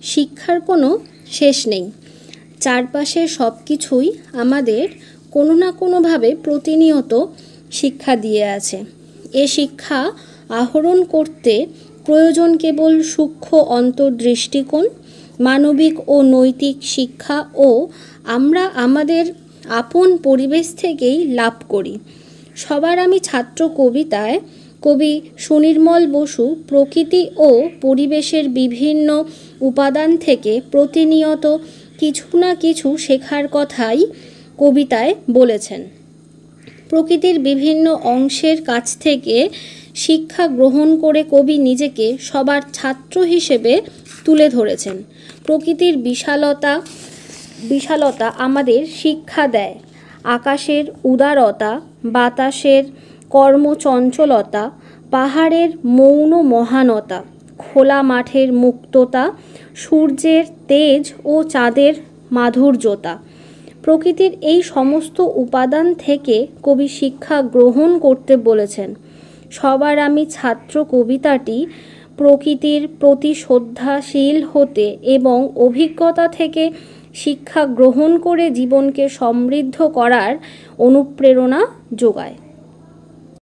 শিক্ষার কোনো শেষ নেই। চারপাশের সব কিছুই আমাদের কোনো না কোনোভাবে প্রতিনিয়ত শিক্ষা দিয়ে আছে। এ শিক্ষা আহরণ করতে প্রয়োজন কেবল সূক্ষ্ম অন্তর্দৃষ্টিকোণ, মানবিক ও নৈতিক শিক্ষা ও আমরা আমাদের আপন পরিবেশ থেকেই লাভ করি। সবার আমি ছাত্র কবিতায় কবি সুনির্মল বসু প্রকৃতি ও পরিবেশের বিভিন্ন উপাদান থেকে প্রতিনিয়ত কিছু না কিছু শেখার কথাই কবিতায় বলেছেন। প্রকৃতির বিভিন্ন অংশের কাছ থেকে শিক্ষা গ্রহণ করে কবি নিজেকে সবার ছাত্র হিসেবে তুলে ধরেছেন। প্রকৃতির বিশালতা আমাদের শিক্ষা দেয়। আকাশের উদারতা, বাতাসের কর্মচঞ্চলতা, পাহাড়ের মৌন মহানতা, খোলা মাঠের মুক্ততা, সূর্যের তেজ ও চাঁদের মাধুর্যতা। প্রকৃতির এই সমস্ত উপাদান থেকে কবি শিক্ষা গ্রহণ করতে বলেছেন। সবার আমি ছাত্র কবিতাটি প্রকৃতির প্রতি শ্রদ্ধাশীল হতে এবং অভিজ্ঞতা থেকে শিক্ষা গ্রহণ করে জীবনকে সমৃদ্ধ করার অনুপ্রেরণা যোগায়।